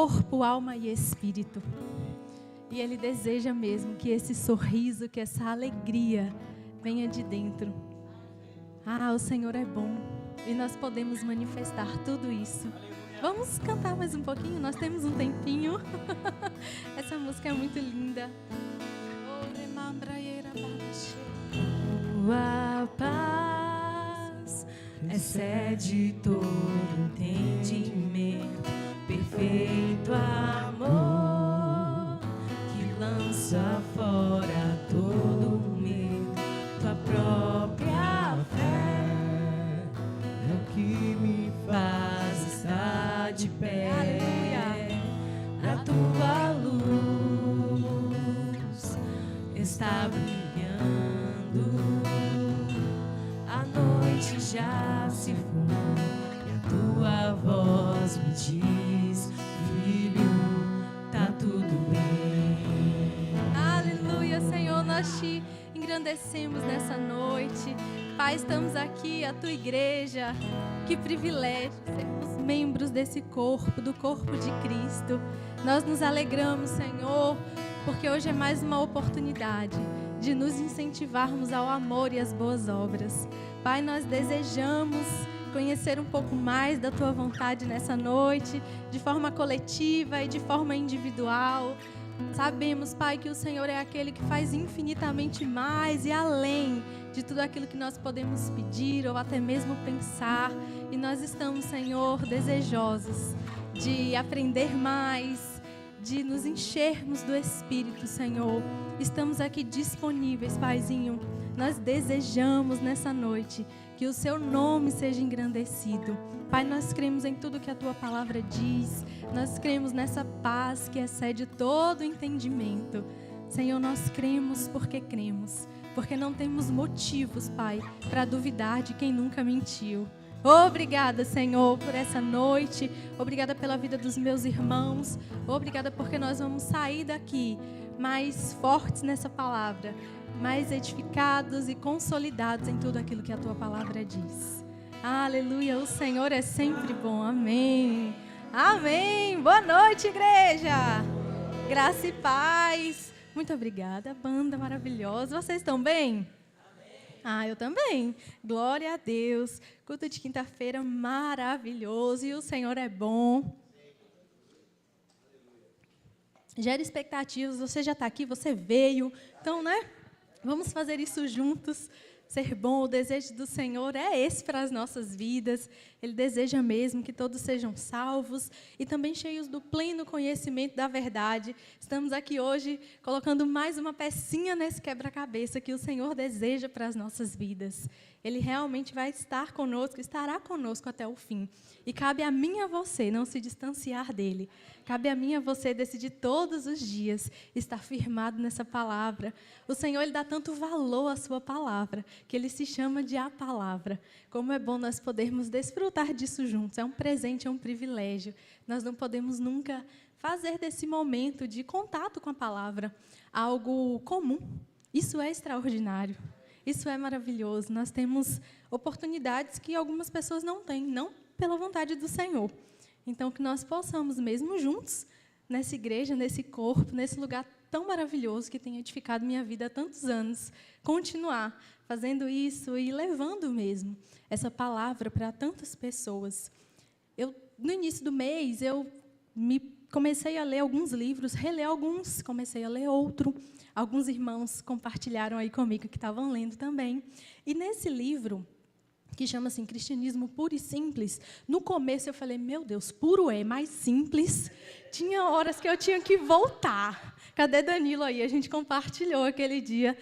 corpo, alma e espírito. E Ele deseja mesmo que esse sorriso, que essa alegria venha de dentro. O Senhor é bom e nós podemos manifestar tudo isso. Vamos cantar mais um pouquinho? Nós temos um tempinho. Essa música é muito linda. Tua paz excede todo entendimento, perfeito amor que lança fora todo medo. Tua própria fé é o que me faz estar de pé. Aleluia. A tua luz está brilhando, a noite já se foi e a tua voz me diz: filho, tá tudo bem. Aleluia, Senhor, nós te engrandecemos nessa noite. Pai, estamos aqui, a tua igreja. Que privilégio sermos membros desse corpo, do corpo de Cristo. Nós nos alegramos, Senhor, porque hoje é mais uma oportunidade de nos incentivarmos ao amor e às boas obras. Pai, nós desejamos conhecer um pouco mais da tua vontade nessa noite, de forma coletiva e de forma individual. Sabemos, Pai, que o Senhor é aquele que faz infinitamente mais e além de tudo aquilo que nós podemos pedir ou até mesmo pensar. E nós estamos, Senhor, desejosos de aprender mais, de nos enchermos do Espírito, Senhor. Estamos aqui disponíveis, Paizinho. Nós desejamos nessa noite que o Seu nome seja engrandecido. Pai, nós cremos em tudo que a Tua palavra diz. Nós cremos nessa paz que excede todo entendimento. Senhor, nós cremos, porque não temos motivos, Pai, para duvidar de quem nunca mentiu. Obrigada, Senhor, por essa noite. Obrigada pela vida dos meus irmãos. Obrigada porque nós vamos sair daqui mais fortes nessa palavra, mais edificados e consolidados em tudo aquilo que a Tua palavra diz. Aleluia, o Senhor é sempre bom. Amém. Amém. Boa noite, igreja. Graça e paz. Muito obrigada, banda maravilhosa. Vocês estão bem? Eu também. Glória a Deus. Culto de quinta-feira maravilhoso. E o Senhor é bom. Gera expectativas. Você já está aqui, você veio. Então, né? Vamos fazer isso juntos. Ser bom, o desejo do Senhor é esse para as nossas vidas. Ele deseja mesmo que todos sejam salvos e também cheios do pleno conhecimento da verdade. Estamos aqui hoje colocando mais uma pecinha nesse quebra-cabeça que o Senhor deseja para as nossas vidas. Ele realmente vai estar conosco, estará conosco até o fim. E cabe a mim e a você não se distanciar dele. Cabe a mim e a você decidir todos os dias estar firmado nessa palavra. O Senhor, Ele dá tanto valor à sua palavra, que Ele se chama de a palavra. Como é bom nós podermos desfrutar disso juntos. É um presente, é um privilégio. Nós não podemos nunca fazer desse momento de contato com a palavra algo comum. Isso é extraordinário. Isso é maravilhoso. Nós temos oportunidades que algumas pessoas não têm, não pela vontade do Senhor. Então, que nós possamos, mesmo juntos, nessa igreja, nesse corpo, nesse lugar tão maravilhoso que tem edificado minha vida há tantos anos, continuar fazendo isso e levando mesmo essa palavra para tantas pessoas. No início do mês, comecei a ler alguns livros, reler alguns, comecei a ler outro. Alguns irmãos compartilharam aí comigo que estavam lendo também. E nesse livro, que chama assim, Cristianismo Puro e Simples, no começo eu falei, meu Deus, puro é, mais simples. Tinha horas que eu tinha que voltar. Cadê Danilo aí? A gente compartilhou aquele dia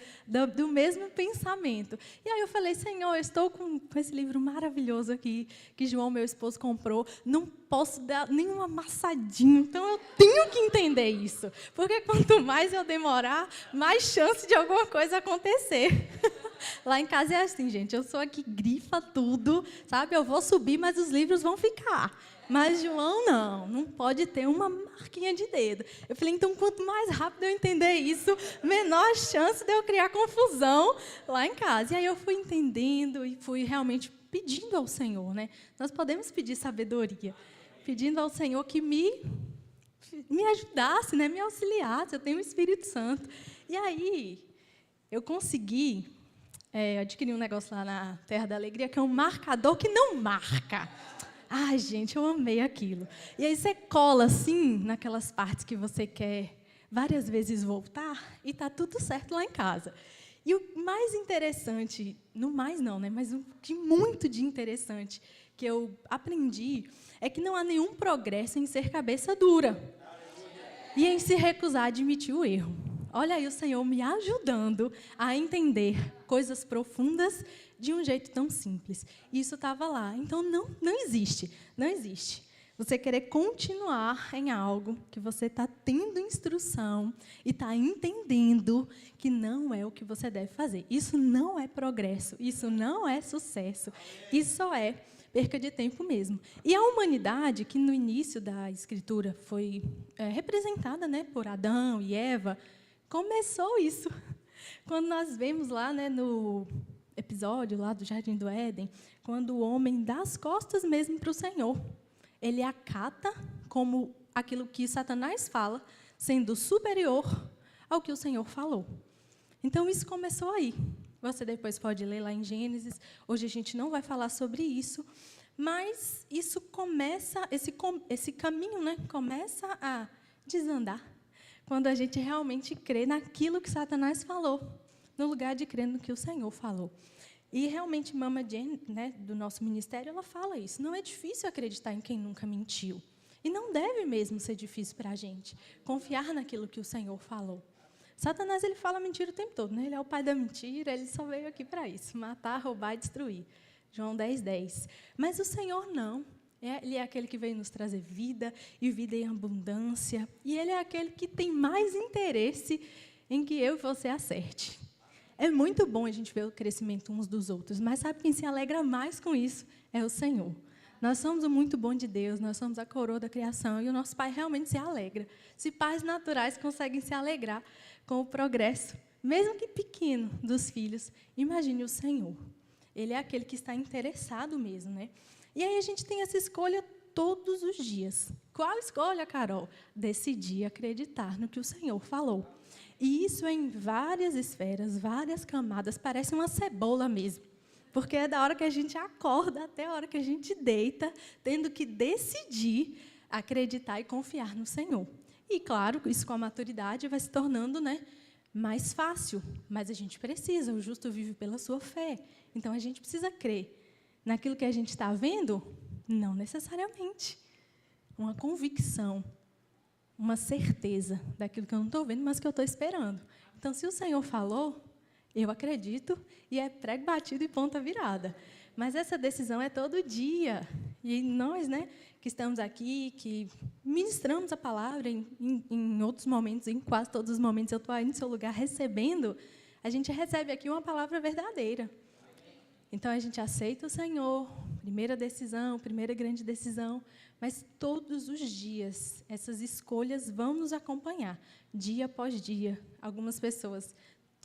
do mesmo pensamento. E aí eu falei, Senhor, eu estou com esse livro maravilhoso aqui, que João, meu esposo, comprou. Não posso dar nenhum amassadinho, então eu tenho que entender isso. Porque quanto mais eu demorar, mais chance de alguma coisa acontecer. Lá em casa é assim, gente, eu sou a que grifa tudo, sabe? Eu vou subir, mas os livros vão ficar. Mas João, não pode ter uma marquinha de dedo. Eu falei, então, quanto mais rápido eu entender isso, menor chance de eu criar confusão lá em casa. E aí eu fui entendendo e fui realmente pedindo ao Senhor, né? Nós podemos pedir sabedoria, pedindo ao Senhor que me me ajudasse, né, me auxiliasse, eu tenho o Espírito Santo. E aí, eu consegui adquirir um negócio lá na Terra da Alegria, que é um marcador que não marca. Ai, gente, eu amei aquilo. E aí você cola, assim, naquelas partes que você quer várias vezes voltar, e está tudo certo lá em casa. E o mais interessante, não mais não, né, mas o que muito de interessante que eu aprendi é que não há nenhum progresso em ser cabeça dura e em se recusar a admitir o erro. Olha aí o Senhor me ajudando a entender coisas profundas de um jeito tão simples. Isso estava lá. Então, não existe. Você querer continuar em algo que você está tendo instrução e está entendendo que não é o que você deve fazer. Isso não é progresso, isso não é sucesso, isso é perca de tempo mesmo. E a humanidade, que no início da Escritura foi representada, né, por Adão e Eva, começou isso. Quando nós vemos lá, né, no episódio lá do Jardim do Éden, quando o homem dá as costas mesmo para o Senhor, ele acata como aquilo que Satanás fala, sendo superior ao que o Senhor falou. Então, isso começou aí. Você depois pode ler lá em Gênesis. Hoje a gente não vai falar sobre isso, mas isso começa, esse caminho, né, começa a desandar quando a gente realmente crê naquilo que Satanás falou, no lugar de crer no que o Senhor falou. E, realmente, Mama Jane, né, do nosso ministério, ela fala isso. Não é difícil acreditar em quem nunca mentiu. E não deve mesmo ser difícil para a gente confiar naquilo que o Senhor falou. Satanás, ele fala mentira o tempo todo, né? Ele é o pai da mentira, ele só veio aqui para isso, matar, roubar e destruir. João 10:10. Mas o Senhor não. Ele é aquele que veio nos trazer vida, e vida em abundância. E Ele é aquele que tem mais interesse em que eu e você acerte. É muito bom a gente ver o crescimento uns dos outros, mas sabe quem se alegra mais com isso? É o Senhor. Nós somos o muito bom de Deus, nós somos a coroa da criação, e o nosso Pai realmente se alegra. Se pais naturais conseguem se alegrar com o progresso, mesmo que pequeno, dos filhos, imagine o Senhor. Ele é aquele que está interessado mesmo, né? E aí a gente tem essa escolha todos os dias. Qual escolha, Carol? Decidir acreditar no que o Senhor falou. E isso é em várias esferas, várias camadas, parece uma cebola mesmo. Porque é da hora que a gente acorda até a hora que a gente deita, tendo que decidir acreditar e confiar no Senhor. E, claro, isso com a maturidade vai se tornando, né, mais fácil. Mas a gente precisa, o justo vive pela sua fé. Então, a gente precisa crer. Naquilo que a gente está vendo? Não necessariamente. Uma convicção, uma certeza daquilo que eu não estou vendo, mas que eu estou esperando. Então, se o Senhor falou, eu acredito, e é prego batido e ponta virada. Mas essa decisão é todo dia. E nós, né, que estamos aqui, que ministramos a palavra em outros momentos, em quase todos os momentos, eu estou aí no seu lugar recebendo, a gente recebe aqui uma palavra verdadeira. Então, a gente aceita o Senhor, primeira decisão, primeira grande decisão, mas todos os dias essas escolhas vão nos acompanhar, dia após dia. Algumas pessoas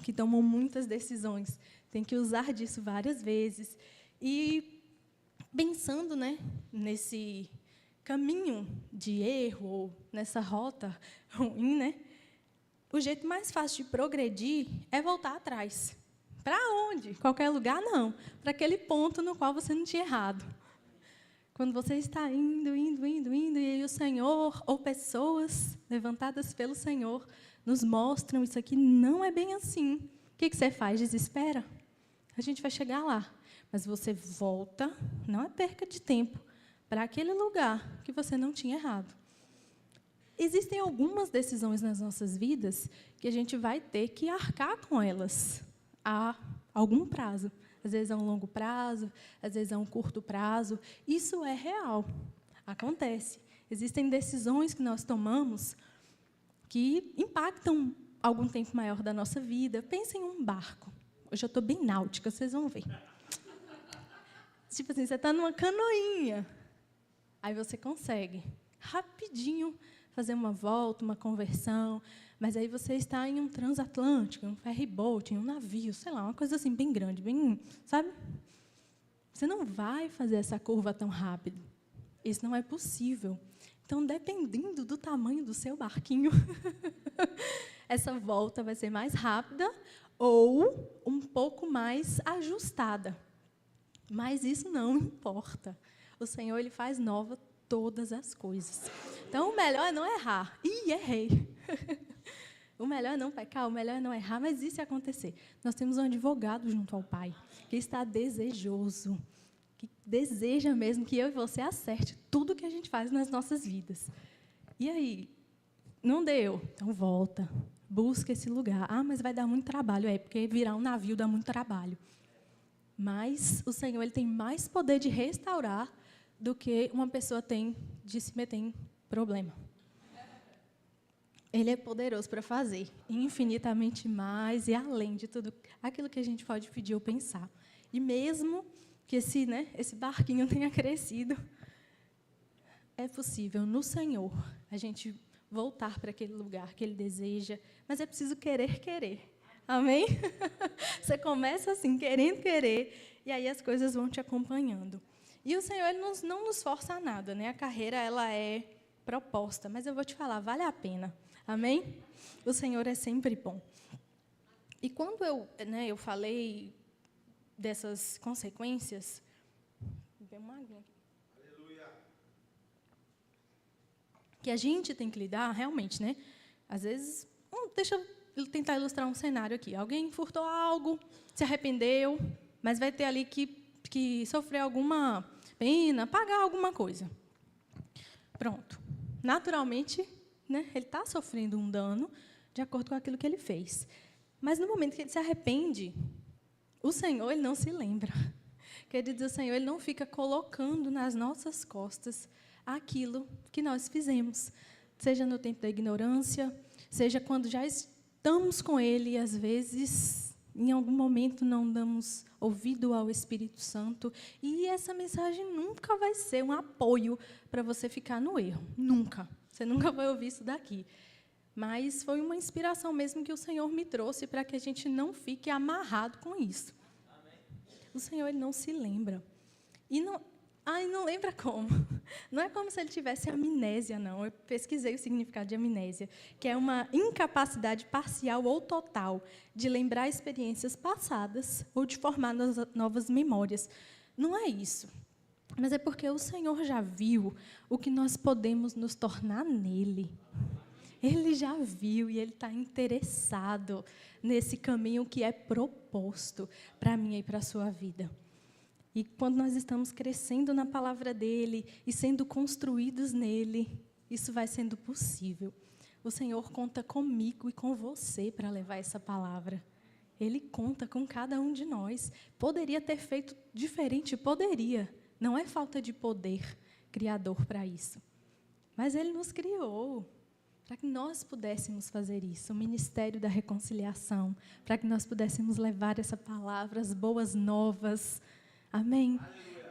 que tomam muitas decisões têm que usar disso várias vezes. E, pensando, né, nesse caminho de erro, ou nessa rota ruim, né, o jeito mais fácil de progredir é voltar atrás. Para onde? Qualquer lugar, não. Para aquele ponto no qual você não tinha errado. Quando você está indo, e aí o Senhor, ou pessoas levantadas pelo Senhor, nos mostram isso aqui não é bem assim. O que você faz? Desespera? A gente vai chegar lá. Mas você volta, não é perca de tempo, para aquele lugar que você não tinha errado. Existem algumas decisões nas nossas vidas que a gente vai ter que arcar com elas a algum prazo. Às vezes é um longo prazo, às vezes é um curto prazo. Isso é real. Acontece. Existem decisões que nós tomamos que impactam algum tempo maior da nossa vida. Pense em um barco. Hoje eu estou bem náutica, vocês vão ver. Tipo assim, você está numa canoinha. Aí você consegue, rapidinho, fazer uma volta, uma conversão. Mas aí você está em um transatlântico, em um ferryboat, em um navio, sei lá, uma coisa assim bem grande, bem, sabe? Você não vai fazer essa curva tão rápido. Isso não é possível. Então, dependendo do tamanho do seu barquinho, essa volta vai ser mais rápida ou um pouco mais ajustada. Mas isso não importa. O Senhor, Ele faz nova todas as coisas. Então, o melhor é não errar. Ih, errei. O melhor é não pecar, o melhor é não errar, mas e se acontecer? Nós temos um advogado junto ao Pai, que está desejoso, que deseja mesmo que eu e você acerte tudo que a gente faz nas nossas vidas. E aí? Não deu? Então, volta. Busca esse lugar. Ah, mas vai dar muito trabalho. É, porque virar um navio dá muito trabalho. Mas o Senhor, Ele tem mais poder de restaurar do que uma pessoa tem de se meter em problema. Ele é poderoso para fazer infinitamente mais e além de tudo aquilo que a gente pode pedir ou pensar. E mesmo que esse barquinho tenha crescido, é possível, no Senhor, a gente voltar para aquele lugar que Ele deseja, mas é preciso querer. Amém? Você começa assim, querer, e aí as coisas vão te acompanhando. E o Senhor, Ele não nos força a nada, né? A carreira, ela é proposta, mas eu vou te falar, vale a pena. Amém? O Senhor é sempre bom. E quando eu falei dessas consequências, vem uma água aqui. Aleluia. Que a gente tem que lidar, realmente, né? Às vezes, deixa eu tentar ilustrar um cenário aqui. Alguém furtou algo, se arrependeu, mas vai ter ali que sofrer alguma pena, pagar alguma coisa. Pronto. Naturalmente, né, ele está sofrendo um dano de acordo com aquilo que ele fez. Mas, no momento que ele se arrepende, o Senhor, Ele não se lembra. Quer dizer, o Senhor, Ele não fica colocando nas nossas costas aquilo que nós fizemos. Seja no tempo da ignorância, seja quando já estamos com Ele e, às vezes, em algum momento, não damos ouvido ao Espírito Santo. E essa mensagem nunca vai ser um apoio para você ficar no erro. Nunca. Você nunca vai ouvir isso daqui. Mas foi uma inspiração mesmo que o Senhor me trouxe para que a gente não fique amarrado com isso. Amém. O Senhor, Ele não se lembra. E não lembra como? Não é como se Ele tivesse amnésia, não. Eu pesquisei o significado de amnésia, que é uma incapacidade parcial ou total de lembrar experiências passadas ou de formar novas memórias. Não é isso. Mas é porque o Senhor já viu o que nós podemos nos tornar nele. Ele já viu e Ele está interessado nesse caminho que é proposto para mim e para a sua vida. E quando nós estamos crescendo na palavra dEle e sendo construídos nele, isso vai sendo possível. O Senhor conta comigo e com você para levar essa palavra. Ele conta com cada um de nós. Poderia ter feito diferente? Poderia. Não é falta de poder criador para isso. Mas Ele nos criou para que nós pudéssemos fazer isso, o ministério da reconciliação, para que nós pudéssemos levar essa palavra, as boas novas. Amém?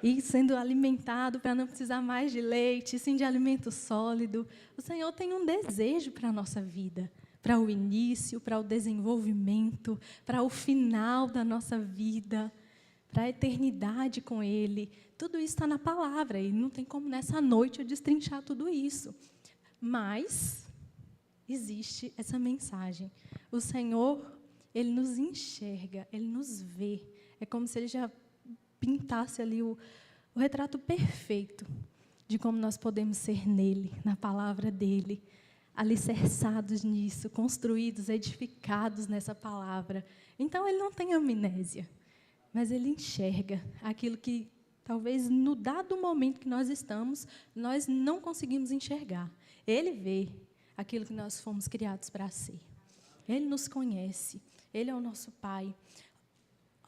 E sendo alimentado para não precisar mais de leite, sim de alimento sólido. O Senhor tem um desejo para a nossa vida, para o início, para o desenvolvimento, para o final da nossa vida, para a eternidade com Ele. Tudo isso está na palavra, e não tem como nessa noite eu destrinchar tudo isso. Mas existe essa mensagem. O Senhor, Ele nos enxerga, Ele nos vê. É como se Ele já pintasse ali o retrato perfeito de como nós podemos ser nele, na palavra dEle, alicerçados nisso, construídos, edificados nessa palavra. Então, Ele não tem amnésia, mas Ele enxerga aquilo que, talvez, no dado momento que nós estamos, nós não conseguimos enxergar. Ele vê aquilo que nós fomos criados para ser. Ele nos conhece. Ele é o nosso Pai.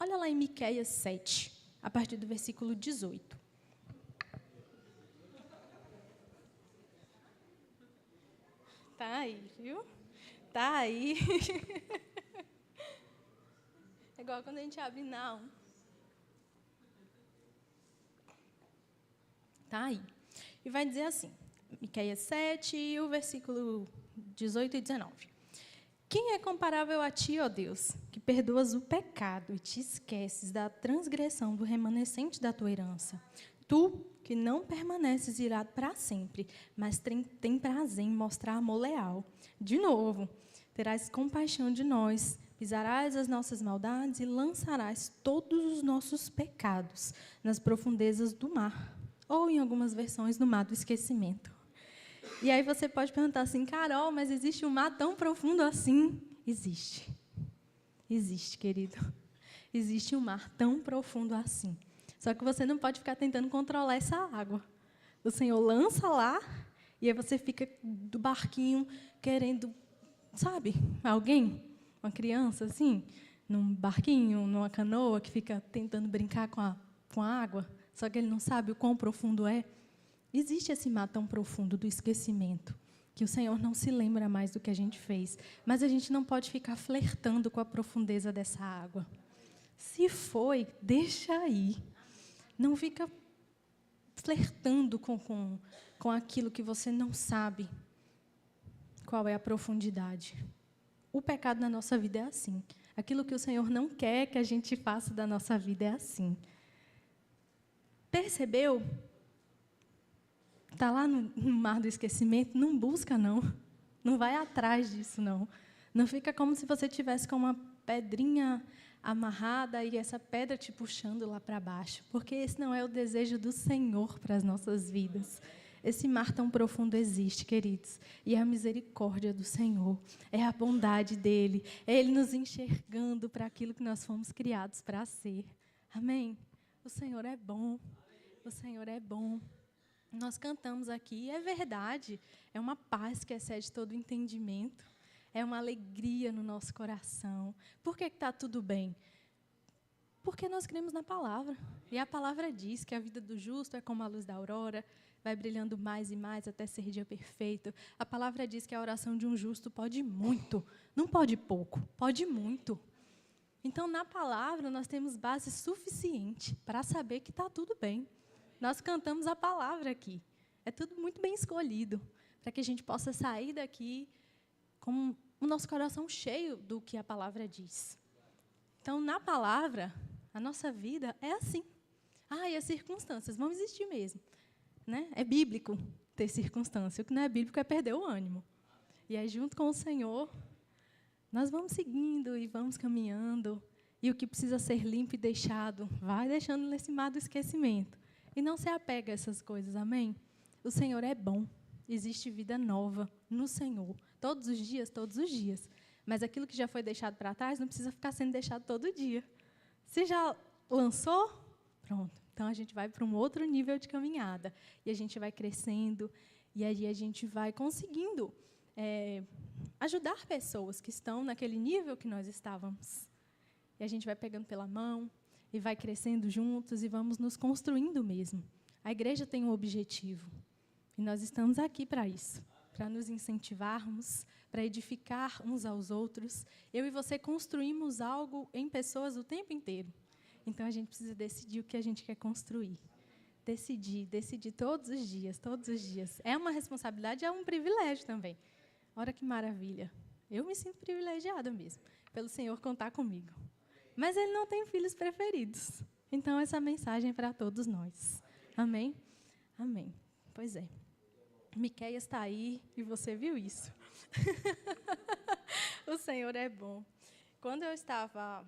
Olha lá em Miqueias 7, a partir do versículo 18. Tá aí, viu? Tá aí. É igual quando a gente abre Naum. Tá aí. E vai dizer assim, Miqueias 7, e o versículo 18 e 19. Quem é comparável a ti, ó Deus, que perdoas o pecado e te esqueces da transgressão do remanescente da tua herança? Tu, que não permaneces irado para sempre, mas tem prazer em mostrar amor leal. De novo, terás compaixão de nós, pisarás as nossas maldades e lançarás todos os nossos pecados nas profundezas do mar, ou, em algumas versões, no mar do esquecimento. E aí você pode perguntar assim, Carol, mas existe um mar tão profundo assim? Existe. Existe, querido. Existe um mar tão profundo assim. Só que você não pode ficar tentando controlar essa água. O Senhor lança lá, e aí você fica do barquinho querendo, sabe, alguém, uma criança assim, num barquinho, numa canoa, que fica tentando brincar com a água, só que ele não sabe o quão profundo é. Existe esse mar tão profundo do esquecimento, que o Senhor não se lembra mais do que a gente fez. Mas a gente não pode ficar flertando com a profundeza dessa água. Se foi, deixa aí. Não fica flertando com aquilo que você não sabe qual é a profundidade. O pecado na nossa vida é assim. Aquilo que o Senhor não quer que a gente faça da nossa vida é assim. Percebeu? Está lá no mar do esquecimento, não busca, não. Não vai atrás disso, não. Não fica como se você tivesse com uma pedrinha amarrada e essa pedra te puxando lá para baixo, porque esse não é o desejo do Senhor para as nossas vidas. Esse mar tão profundo existe, queridos, e é a misericórdia do Senhor, é a bondade dEle, é Ele nos enxergando para aquilo que nós fomos criados para ser. Amém? O Senhor é bom, o Senhor é bom. Nós cantamos aqui, e é verdade, é uma paz que excede todo o entendimento. É uma alegria no nosso coração. Por que está tudo bem? Porque nós cremos na palavra. E a palavra diz que a vida do justo é como a luz da aurora, vai brilhando mais e mais até ser dia perfeito. A palavra diz que a oração de um justo pode muito, não pode pouco, pode muito. Então, na palavra, nós temos base suficiente para saber que está tudo bem. Nós cantamos a palavra aqui. É tudo muito bem escolhido, para que a gente possa sair daqui com o nosso coração cheio do que a palavra diz. Então, na palavra, a nossa vida é assim. E as circunstâncias vão existir mesmo. Né? É bíblico ter circunstância. O que não é bíblico é perder o ânimo. E aí, junto com o Senhor, nós vamos seguindo e vamos caminhando. E o que precisa ser limpo e deixado, vai deixando nesse mar do esquecimento. E não se apega a essas coisas, amém? O Senhor é bom. Existe vida nova no Senhor. Todos os dias, todos os dias. Mas aquilo que já foi deixado para trás não precisa ficar sendo deixado todo dia. Se já lançou, pronto. Então, a gente vai para um outro nível de caminhada. E a gente vai crescendo. E aí a gente vai conseguindo ajudar pessoas que estão naquele nível que nós estávamos. E a gente vai pegando pela mão e vai crescendo juntos e vamos nos construindo mesmo. A igreja tem um objetivo. E nós estamos aqui para isso. Para nos incentivarmos, para edificar uns aos outros. Eu e você construímos algo em pessoas o tempo inteiro. Então, a gente precisa decidir o que a gente quer construir. Decidir todos os dias, todos os dias. É uma responsabilidade, é um privilégio também. Olha que maravilha. Eu me sinto privilegiada mesmo, pelo Senhor contar comigo. Mas Ele não tem filhos preferidos. Então, essa mensagem é para todos nós. Amém? Amém. Pois é. Miqueias está aí e você viu isso. O Senhor é bom. Quando eu estava,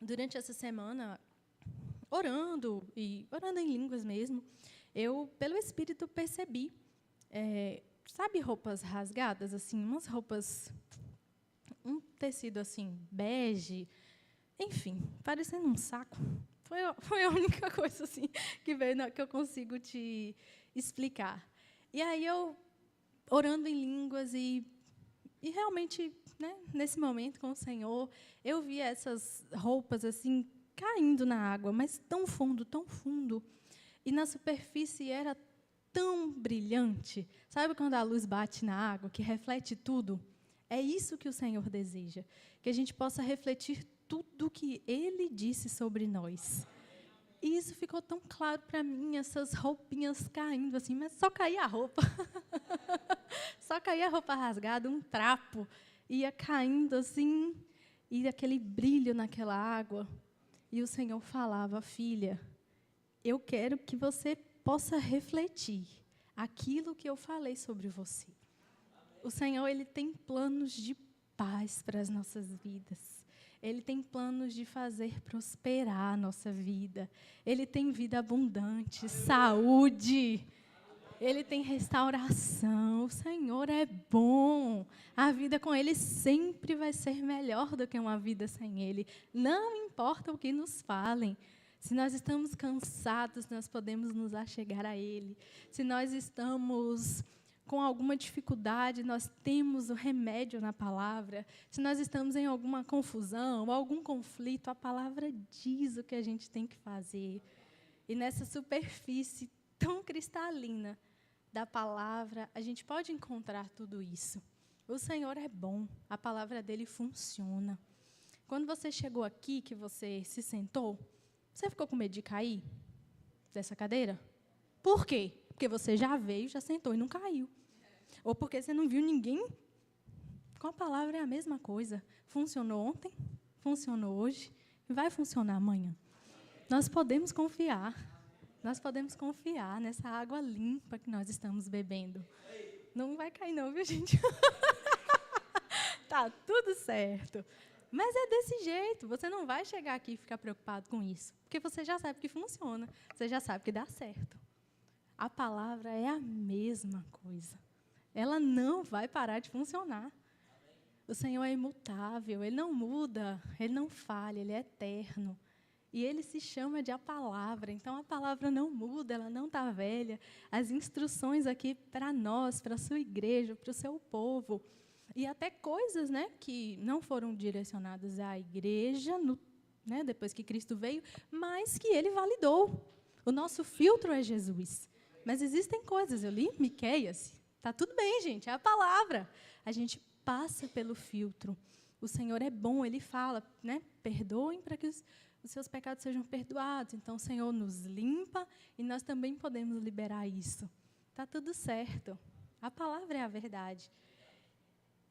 durante essa semana, orando em línguas mesmo, eu, pelo Espírito, percebi, sabe, roupas rasgadas, assim, umas roupas, um tecido assim, bege, enfim, parecendo um saco. Foi a única coisa assim que veio que eu consigo te explicar. E aí eu, orando em línguas e realmente, né, nesse momento com o Senhor, eu vi essas roupas assim caindo na água, mas tão fundo, tão fundo. E na superfície era tão brilhante. Sabe quando a luz bate na água, que reflete tudo? É isso que o Senhor deseja, que a gente possa refletir tudo o que Ele disse sobre nós. E isso ficou tão claro para mim, essas roupinhas caindo assim, mas só caía a roupa. Só caía a roupa rasgada, um trapo, ia caindo assim, e aquele brilho naquela água. E o Senhor falava, filha, eu quero que você possa refletir aquilo que eu falei sobre você. O Senhor, Ele tem planos de paz para as nossas vidas. Ele tem planos de fazer prosperar a nossa vida. Ele tem vida abundante, saúde. Ele tem restauração. O Senhor é bom. A vida com Ele sempre vai ser melhor do que uma vida sem Ele. Não importa o que nos falem. Se nós estamos cansados, nós podemos nos achegar a Ele. Se nós estamos com alguma dificuldade, nós temos o remédio na palavra. Se nós estamos em alguma confusão, ou algum conflito, a palavra diz o que a gente tem que fazer. E nessa superfície tão cristalina da palavra, a gente pode encontrar tudo isso. O Senhor é bom, a palavra dele funciona. Quando você chegou aqui, que você se sentou, você ficou com medo de cair dessa cadeira? Por quê? Porque você já veio, já sentou e não caiu. Ou porque você não viu ninguém? Com a palavra é a mesma coisa. Funcionou ontem, funcionou hoje, e vai funcionar amanhã. Nós podemos confiar. Nós podemos confiar nessa água limpa que nós estamos bebendo. Não vai cair não, viu, gente? Tá tudo certo. Mas é desse jeito. Você não vai chegar aqui e ficar preocupado com isso. Porque você já sabe que funciona. Você já sabe que dá certo. A palavra é a mesma coisa. Ela não vai parar de funcionar. O Senhor é imutável, Ele não muda, Ele não falha, Ele é eterno. E Ele se chama de a palavra, então a palavra não muda, ela não está velha. As instruções aqui para nós, para a sua igreja, para o seu povo, e até coisas, né, que não foram direcionadas à igreja, depois que Cristo veio, mas que Ele validou. O nosso filtro é Jesus. Mas existem coisas, eu li Miqueias. Está tudo bem, gente, é a palavra. A gente passa pelo filtro. O Senhor é bom, Ele fala, perdoem para que os seus pecados sejam perdoados. Então, o Senhor nos limpa e nós também podemos liberar isso. Está tudo certo. A palavra é a verdade.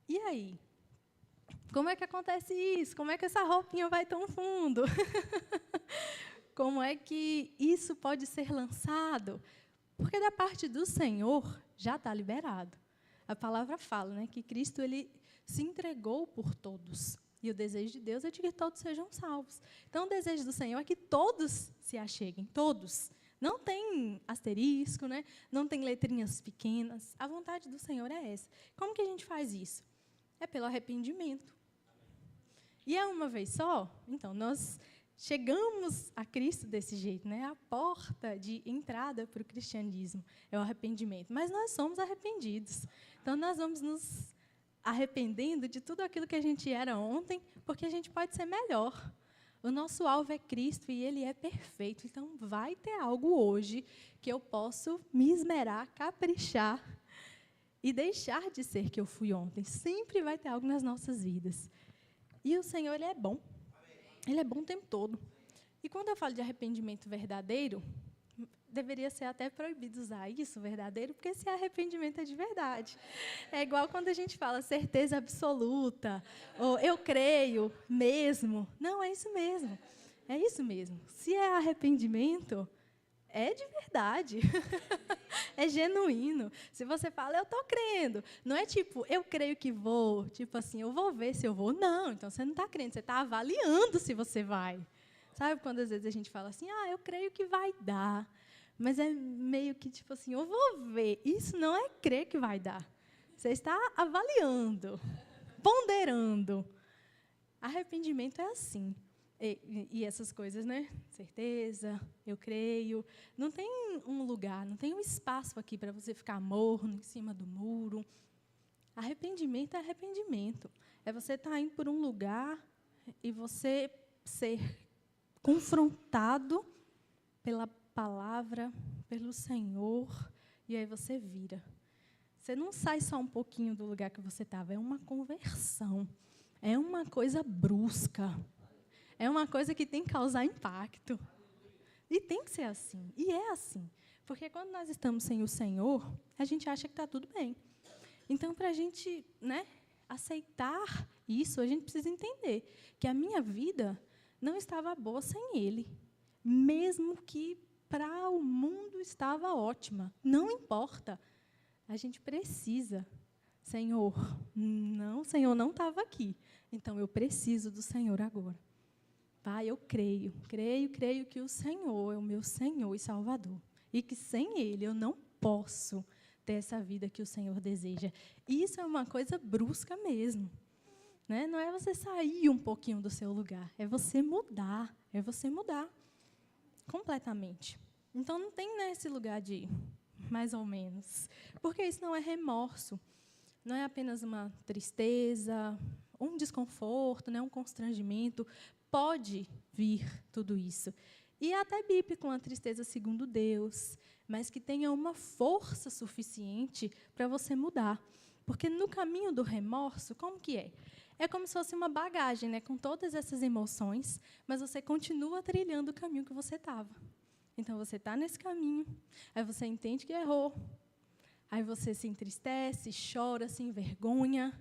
E aí? Como é que acontece isso? Como é que essa roupinha vai tão fundo? Como é que isso pode ser lançado? Porque da parte do Senhor já está liberado. A palavra fala, que Cristo ele se entregou por todos. E o desejo de Deus é de que todos sejam salvos. Então, o desejo do Senhor é que todos se acheguem, todos. Não tem asterisco, não tem letrinhas pequenas. A vontade do Senhor é essa. Como que a gente faz isso? É pelo arrependimento. E é uma vez só? Então, nós chegamos a Cristo desse jeito, A porta de entrada para o cristianismo é o arrependimento. Mas nós somos arrependidos. Então, nós vamos nos arrependendo de tudo aquilo que a gente era ontem, porque a gente pode ser melhor. O nosso alvo é Cristo e Ele é perfeito. Então, vai ter algo hoje que eu posso me esmerar, caprichar e deixar de ser que eu fui ontem. Sempre vai ter algo nas nossas vidas. E o Senhor, Ele é bom. Ele é bom o tempo todo. E quando eu falo de arrependimento verdadeiro, deveria ser até proibido usar isso, verdadeiro, porque esse arrependimento é de verdade. É igual quando a gente fala certeza absoluta, ou eu creio mesmo. Não, é isso mesmo. É isso mesmo. Se é arrependimento, é de verdade. É genuíno. Se você fala, eu estou crendo. Não é tipo, eu creio que vou, tipo assim, eu vou ver se eu vou. Não, então você não está crendo, você está avaliando se você vai. Sabe quando às vezes a gente fala assim, eu creio que vai dar. Mas é meio que tipo assim, eu vou ver. Isso não é crer que vai dar. Você está avaliando, ponderando. Arrependimento é assim. E essas coisas, Certeza, eu creio. Não tem um lugar, não tem um espaço aqui para você ficar morno em cima do muro. Arrependimento é arrependimento. É você estar indo por um lugar e você ser confrontado pela palavra, pelo Senhor, e aí você vira. Você não sai só um pouquinho do lugar que você estava, é uma conversão. É uma coisa brusca. É uma coisa que tem que causar impacto. E tem que ser assim. E é assim. Porque quando nós estamos sem o Senhor, a gente acha que está tudo bem. Então, para a gente aceitar isso, a gente precisa entender que a minha vida não estava boa sem Ele. Mesmo que para o mundo estava ótima. Não importa. A gente precisa. Senhor, não estava aqui. Então, eu preciso do Senhor agora. Pai, eu creio que o Senhor é o meu Senhor e Salvador. E que sem Ele eu não posso ter essa vida que o Senhor deseja. Isso é uma coisa brusca mesmo. Né? Não é você sair um pouquinho do seu lugar, é você mudar. É você mudar completamente. Então, não tem nesse lugar de mais ou menos. Porque isso não é remorso. Não é apenas uma tristeza, um desconforto, né, um constrangimento. Pode vir tudo isso. E é até bíblico uma tristeza segundo Deus, mas que tenha uma força suficiente para você mudar. Porque no caminho do remorso, como que é? É como se fosse uma bagagem, né, com todas essas emoções, mas você continua trilhando o caminho que você estava. Então, você está nesse caminho, aí você entende que errou, aí você se entristece, chora, se envergonha,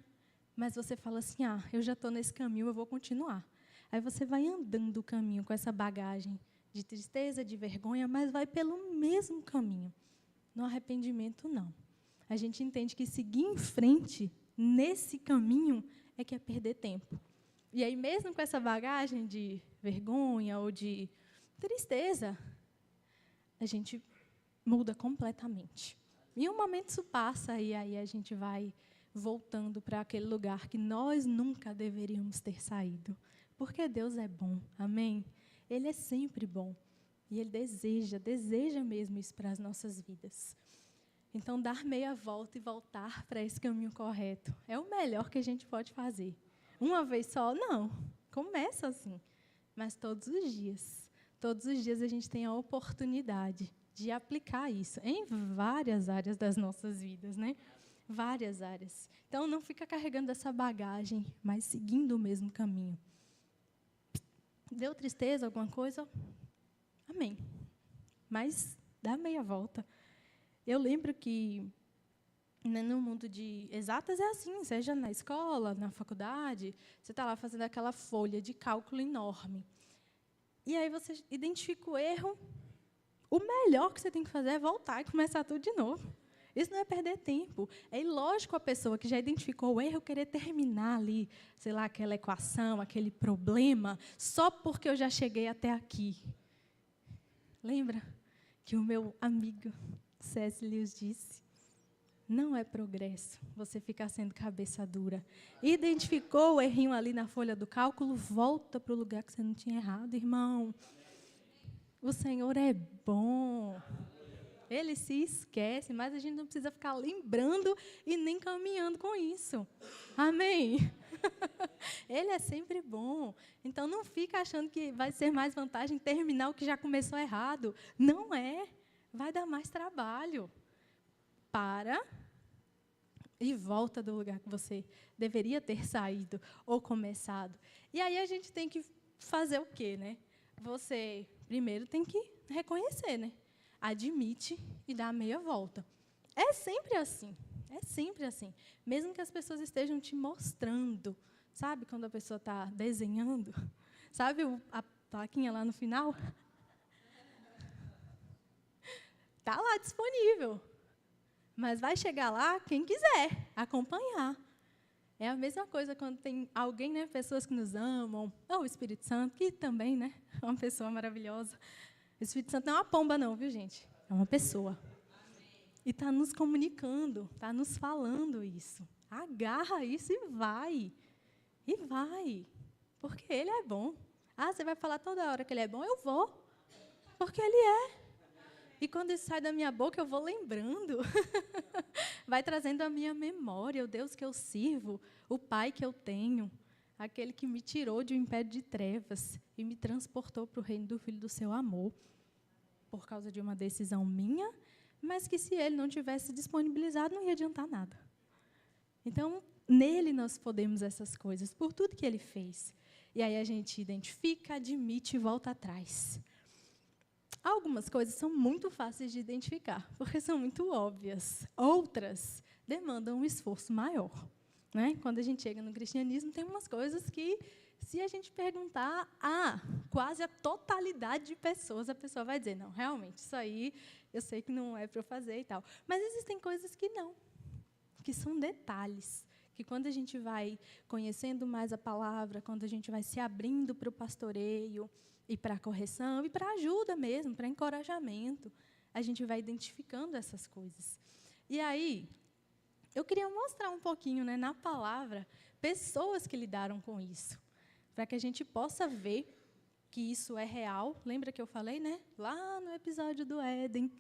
mas você fala assim, eu já estou nesse caminho, eu vou continuar. Aí você vai andando o caminho com essa bagagem de tristeza, de vergonha, mas vai pelo mesmo caminho. No arrependimento, não. A gente entende que seguir em frente, nesse caminho, é que é perder tempo. E aí, mesmo com essa bagagem de vergonha ou de tristeza, a gente muda completamente. E um momento isso passa, e aí a gente vai voltando para aquele lugar que nós nunca deveríamos ter saído. Porque Deus é bom, amém? Ele é sempre bom. E Ele deseja mesmo isso para as nossas vidas. Então, dar meia volta e voltar para esse caminho correto é o melhor que a gente pode fazer. Uma vez só, não. Começa assim. Mas todos os dias a gente tem a oportunidade de aplicar isso em várias áreas das nossas vidas, né? Várias áreas. Então, não fica carregando essa bagagem, mas seguindo o mesmo caminho. Deu tristeza, alguma coisa? Amém. Mas dá meia volta. Eu lembro que no mundo de exatas é assim, seja na escola, na faculdade, você está lá fazendo aquela folha de cálculo enorme. E aí você identifica o erro, o melhor que você tem que fazer é voltar e começar tudo de novo. Isso não é perder tempo. É ilógico a pessoa que já identificou o erro querer terminar ali, sei lá, aquela equação, aquele problema, só porque eu já cheguei até aqui. Lembra que o meu amigo C.S. Lewis disse? Não é progresso você ficar sendo cabeça dura. Identificou o errinho ali na folha do cálculo, volta para o lugar que você não tinha errado, irmão. O Senhor é bom. Ele se esquece, mas a gente não precisa ficar lembrando e nem caminhando com isso. Amém? Ele é sempre bom. Então, não fica achando que vai ser mais vantagem terminar o que já começou errado. Não é. Vai dar mais trabalho. Para e volta do lugar que você deveria ter saído ou começado. E aí a gente tem que fazer o quê, né? Você, primeiro, tem que reconhecer, né? Admite e dá a meia volta. É sempre assim. É sempre assim. Mesmo que as pessoas estejam te mostrando. Sabe quando a pessoa está desenhando? Sabe a plaquinha lá no final? Está lá disponível. Mas vai chegar lá quem quiser acompanhar. É a mesma coisa quando tem alguém, né, pessoas que nos amam, ou o Espírito Santo, que também, né, é uma pessoa maravilhosa. O Espírito Santo não é uma pomba, não, viu, gente? É uma pessoa. E está nos comunicando, está nos falando isso. Agarra isso e vai. E vai. Porque Ele é bom. Você vai falar toda hora que Ele é bom? Eu vou. Porque Ele é. E quando isso sai da minha boca, eu vou lembrando. Vai trazendo à minha memória o Deus que eu sirvo, o Pai que eu tenho, aquele que me tirou de um império de trevas e me transportou para o reino do Filho do seu amor, por causa de uma decisão minha, mas que se Ele não tivesse disponibilizado, não ia adiantar nada. Então, nele nós podemos essas coisas, por tudo que Ele fez. E aí a gente identifica, admite e volta atrás. Algumas coisas são muito fáceis de identificar, porque são muito óbvias. Outras demandam um esforço maior. Né? Quando a gente chega no cristianismo, tem umas coisas que se a gente perguntar a quase a totalidade de pessoas, a pessoa vai dizer, não, realmente, isso aí eu sei que não é para eu fazer e tal. Mas existem coisas que não, que são detalhes, que quando a gente vai conhecendo mais a palavra, quando a gente vai se abrindo para o pastoreio e para a correção, e para a ajuda mesmo, para encorajamento, a gente vai identificando essas coisas. E aí, eu queria mostrar um pouquinho, né, na palavra, pessoas que lidaram com isso, para que a gente possa ver que isso é real. Lembra que eu falei, né? Lá no episódio do Éden,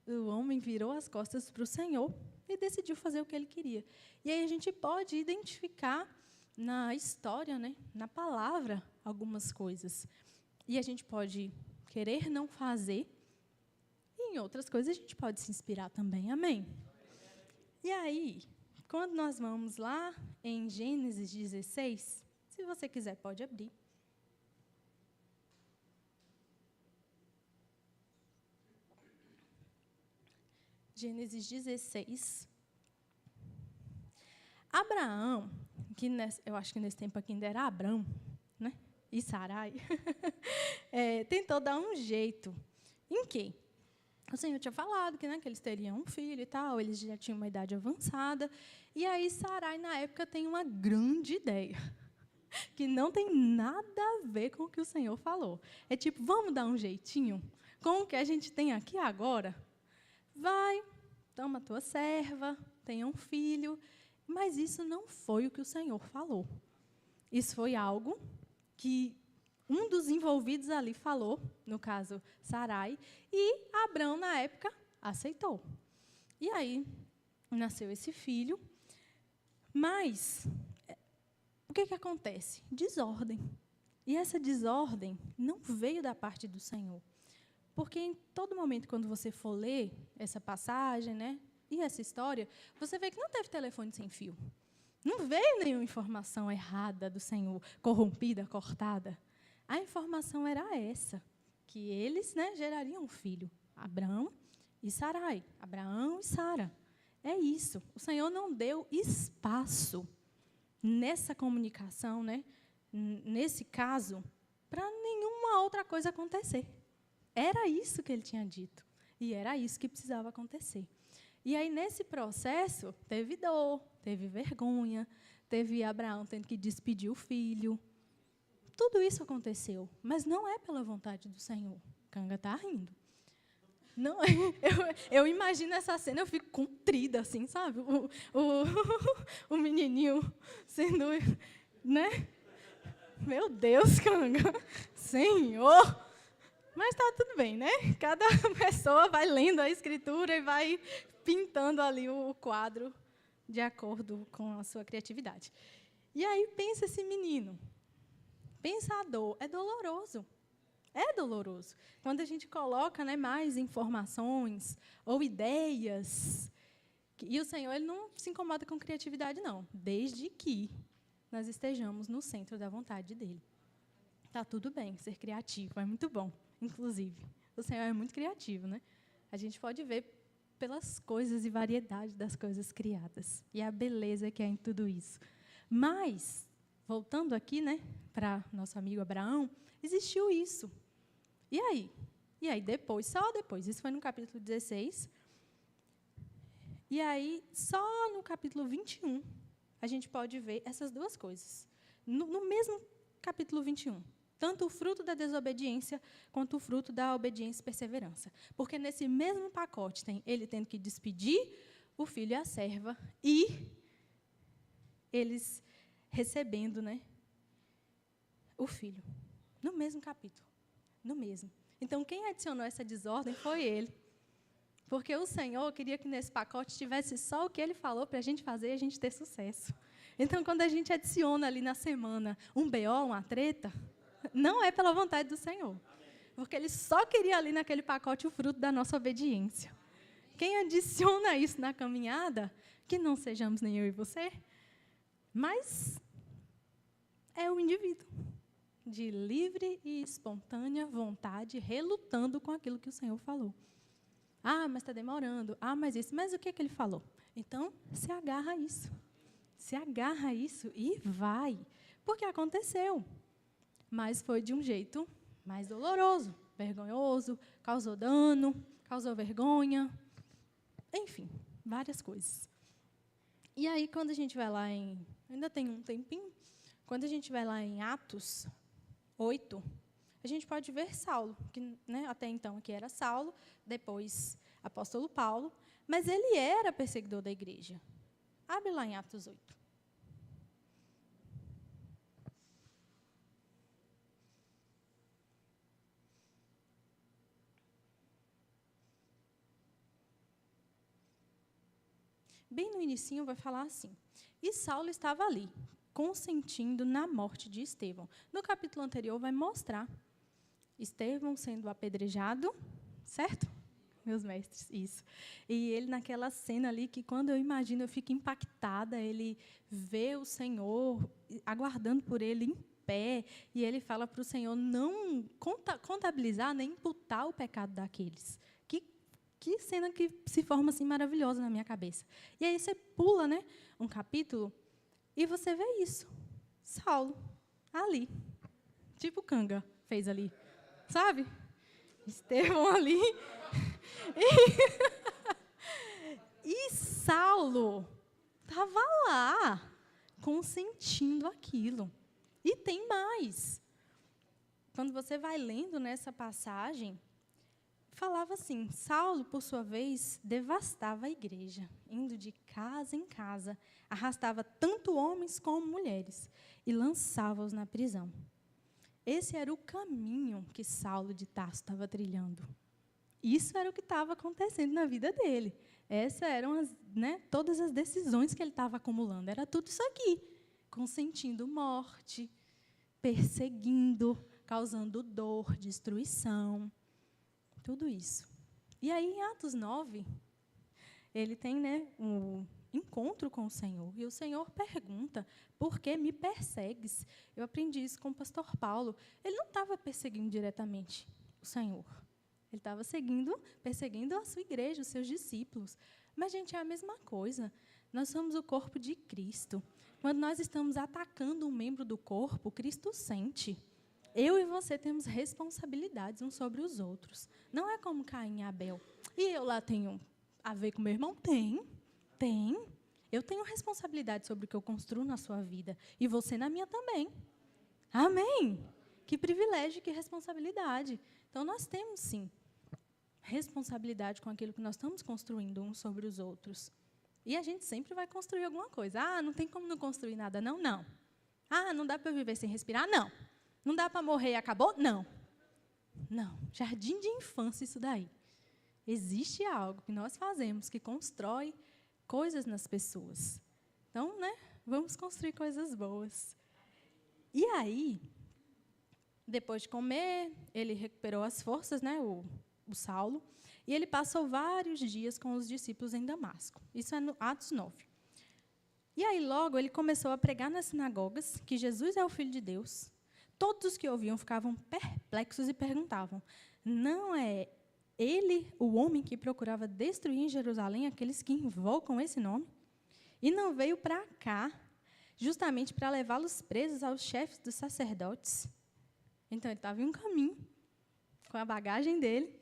o homem virou as costas para o Senhor e decidiu fazer o que ele queria. E aí a gente pode identificar na história, né, na palavra, algumas coisas. E a gente pode querer não fazer, e em outras coisas a gente pode se inspirar também. Amém? E aí, quando nós vamos lá em Gênesis 16, se você quiser, pode abrir. Gênesis 16. Abraão, eu acho que nesse tempo aqui ainda era Abrão, né? E Sarai, tentou dar um jeito. Em quê? O Senhor tinha falado que, né, que eles teriam um filho e tal, eles já tinham uma idade avançada. E aí Sarai, na época, tem uma grande ideia, que não tem nada a ver com o que o Senhor falou. É tipo, vamos dar um jeitinho com o que a gente tem aqui agora? Vai, toma a tua serva, tenha um filho. Mas isso não foi o que o Senhor falou. Isso foi algo que um dos envolvidos ali falou, no caso, Sarai, e Abrão, na época, aceitou. E aí, nasceu esse filho, mas o que acontece? Desordem. E essa desordem não veio da parte do Senhor. Porque em todo momento, quando você for ler essa passagem, né, e essa história, você vê que não teve telefone sem fio. Não veio nenhuma informação errada do Senhor, corrompida, cortada. A informação era essa, que eles, né, gerariam um filho, Abrão e Sarai, Abraão e Sara. É isso. O Senhor não deu espaço nessa comunicação, né, nesse caso, para nenhuma outra coisa acontecer. Era isso que ele tinha dito. E era isso que precisava acontecer. E aí, nesse processo, teve dor, teve vergonha, teve Abraão tendo que despedir o filho. Tudo isso aconteceu, mas não é pela vontade do Senhor. Canga está rindo. Não, eu imagino essa cena, eu fico contrida, assim, sabe? O menininho sendo, né? Meu Deus, Canga. Senhor! Mas está tudo bem, né? Cada pessoa vai lendo a Escritura e vai pintando ali o quadro de acordo com a sua criatividade. E aí, pensa esse menino. Pensa a dor. É doloroso. É doloroso. Quando a gente coloca, né, mais informações ou ideias. E o Senhor ele não se incomoda com criatividade, não. Desde que nós estejamos no centro da vontade dEle. Está tudo bem ser criativo, é muito bom. Inclusive, o Senhor é muito criativo, né? A gente pode ver pelas coisas e variedade das coisas criadas. E a beleza que há em tudo isso. Mas, voltando aqui, né, para nosso amigo Abraão, existiu isso. E aí? E aí, depois, só depois, isso foi no capítulo 16. E aí, só no capítulo 21, a gente pode ver essas duas coisas. No mesmo capítulo 21. Tanto o fruto da desobediência, quanto o fruto da obediência e perseverança. Porque nesse mesmo pacote tem ele tendo que despedir o filho e a serva, e eles recebendo, né, o filho. No mesmo capítulo. No mesmo. Então, quem adicionou essa desordem foi ele. Porque o Senhor queria que nesse pacote tivesse só o que ele falou para a gente fazer e a gente ter sucesso. Então, quando a gente adiciona ali na semana um BO, uma treta, não é pela vontade do Senhor. Porque Ele só queria ali naquele pacote o fruto da nossa obediência. Quem adiciona isso na caminhada, que não sejamos nem eu e você, mas é o indivíduo, de livre e espontânea vontade, relutando com aquilo que o Senhor falou. Ah, mas está demorando. Ah, mas isso. Mas o que Ele falou? Então, se agarra a isso. Se agarra a isso e vai. Porque aconteceu. mas foi de um jeito mais doloroso, vergonhoso, causou dano, causou vergonha, enfim, várias coisas. E aí, quando a gente vai lá ainda tem um tempinho, quando a gente vai lá em Atos 8, a gente pode ver Saulo, que, né, até então aqui era Saulo, depois apóstolo Paulo, mas ele era perseguidor da igreja. Abre lá em Atos 8. Bem no inicinho vai falar assim: e Saulo estava ali, consentindo na morte de Estevão. No capítulo anterior vai mostrar Estevão sendo apedrejado, certo? Meus mestres, isso. E ele naquela cena ali que, quando eu imagino, eu fico impactada, ele vê o Senhor aguardando por ele em pé, e ele fala para o Senhor não contabilizar nem imputar o pecado daqueles. Que cena que se forma assim maravilhosa na minha cabeça. E aí você pula, né, um capítulo e você vê isso. Saulo, ali. Tipo Canga fez ali. Sabe? Estevão ali. E Saulo estava lá, consentindo aquilo. E tem mais. Quando você vai lendo nessa passagem, falava assim: Saulo, por sua vez, devastava a igreja, indo de casa em casa, arrastava tanto homens como mulheres e lançava-os na prisão. Esse era o caminho que Saulo de Tarso estava trilhando. Isso era o que estava acontecendo na vida dele. Essas eram todas as decisões que ele estava acumulando. Era tudo isso aqui, consentindo morte, perseguindo, causando dor, destruição. Tudo isso. E aí, em Atos 9, ele tem um encontro com o Senhor. E o Senhor pergunta: por que me persegues? Eu aprendi isso com o pastor Paulo. Ele não estava perseguindo diretamente o Senhor. Ele estava perseguindo a sua igreja, os seus discípulos. Mas, gente, é a mesma coisa. Nós somos o corpo de Cristo. Quando nós estamos atacando um membro do corpo, Cristo sente. Eu e você temos responsabilidades uns sobre os outros. Não é como Caim e Abel. E eu lá tenho a ver com meu irmão? Tem. Eu tenho responsabilidade sobre o que eu construo na sua vida. E você na minha também. Amém? Que privilégio, que responsabilidade. Então, nós temos, sim, responsabilidade com aquilo que nós estamos construindo uns sobre os outros. E a gente sempre vai construir alguma coisa. Ah, não tem como não construir nada, não? Não. Ah, não dá para eu viver sem respirar? Não. Não dá para morrer e acabou? Não. Não. Jardim de infância, isso daí. Existe algo que nós fazemos que constrói coisas nas pessoas. Então, vamos construir coisas boas. E aí, depois de comer, ele recuperou as forças, o Saulo, e ele passou vários dias com os discípulos em Damasco. Isso é no Atos 9. E aí, logo, ele começou a pregar nas sinagogas que Jesus é o Filho de Deus. Todos os que ouviam ficavam perplexos e perguntavam: não é ele o homem que procurava destruir em Jerusalém aqueles que invocam esse nome? E não veio para cá justamente para levá-los presos aos chefes dos sacerdotes? Então, ele estava em um caminho, com a bagagem dele.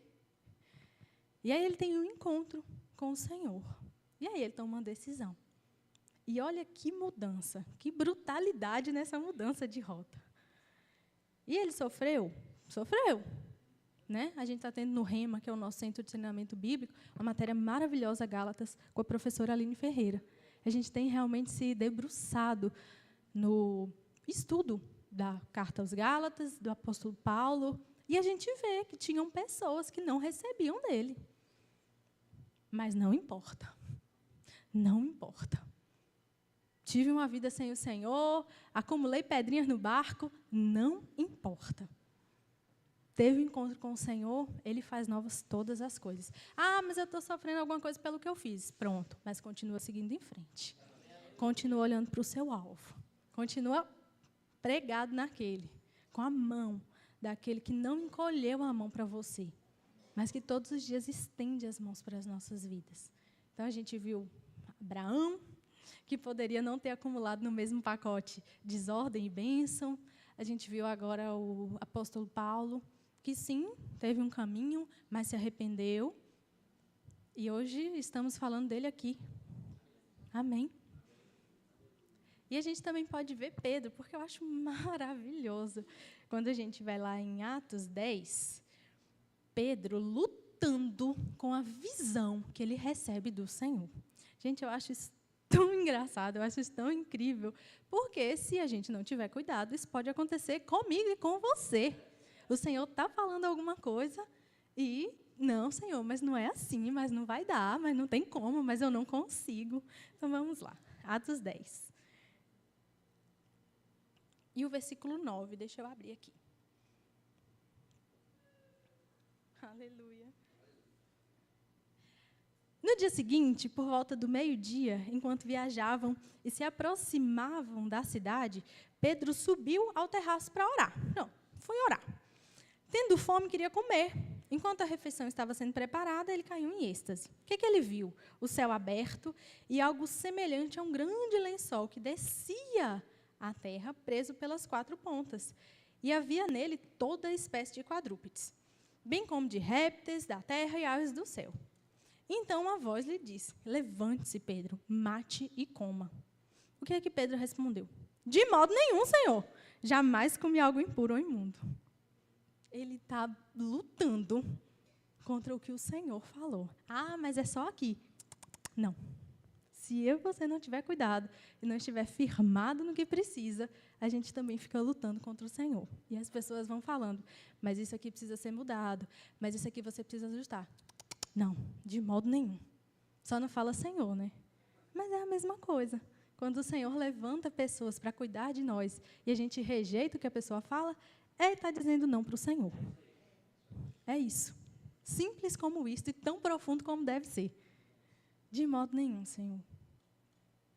E aí ele tem um encontro com o Senhor. E aí ele toma uma decisão. E olha que mudança, que brutalidade nessa mudança de rota. E ele sofreu? Sofreu. A gente está tendo no REMA, que é o nosso Centro de Treinamento Bíblico, uma matéria maravilhosa, Gálatas, com a professora Aline Ferreira. A gente tem realmente se debruçado no estudo da Carta aos Gálatas, do apóstolo Paulo, e a gente vê que tinham pessoas que não recebiam dele. Mas não importa. Não importa. Tive uma vida sem o Senhor, acumulei pedrinhas no barco, não importa. Teve um encontro com o Senhor, Ele faz novas todas as coisas. Ah, mas eu estou sofrendo alguma coisa pelo que eu fiz. Pronto, mas continua seguindo em frente. Continua olhando para o seu alvo. Continua pregado naquele, com a mão daquele que não encolheu a mão para você, mas que todos os dias estende as mãos para as nossas vidas. Então, a gente viu Abraão, que poderia não ter acumulado no mesmo pacote desordem e bênção. A gente viu agora o apóstolo Paulo, que sim, teve um caminho, mas se arrependeu. E hoje estamos falando dele aqui. Amém. E a gente também pode ver Pedro, porque eu acho maravilhoso. Quando a gente vai lá em Atos 10, Pedro lutando com a visão que ele recebe do Senhor. Gente, eu acho isso tão engraçado, eu acho isso tão incrível, porque se a gente não tiver cuidado, isso pode acontecer comigo e com você. O Senhor está falando alguma coisa e, não, Senhor, mas não é assim, mas não vai dar, mas não tem como, mas eu não consigo. Então, vamos lá, Atos 10. E o versículo 9, deixa eu abrir aqui. Aleluia. No dia seguinte, por volta do meio-dia, enquanto viajavam e se aproximavam da cidade, Pedro subiu ao terraço para orar. Não, foi orar. Tendo fome, queria comer. Enquanto a refeição estava sendo preparada, ele caiu em êxtase. O que ele viu? O céu aberto e algo semelhante a um grande lençol que descia à terra, preso pelas 4 pontas. E havia nele toda espécie de quadrúpedes, bem como de répteis da terra e aves do céu. Então uma voz lhe disse: levante-se, Pedro, mate e coma. O que é que Pedro respondeu? De modo nenhum, Senhor. Jamais comi algo impuro ou imundo. Ele está lutando contra o que o Senhor falou. Ah, mas é só aqui. Não. Se eu e você não tiver cuidado e não estiver firmado no que precisa, a gente também fica lutando contra o Senhor. E as pessoas vão falando, mas isso aqui precisa ser mudado, mas isso aqui você precisa ajustar. Não, de modo nenhum. Só não fala Senhor, né? Mas é a mesma coisa. Quando o Senhor levanta pessoas para cuidar de nós e a gente rejeita o que a pessoa fala, Ele está dizendo não para o Senhor. É isso. Simples como isso e tão profundo como deve ser. De modo nenhum, Senhor.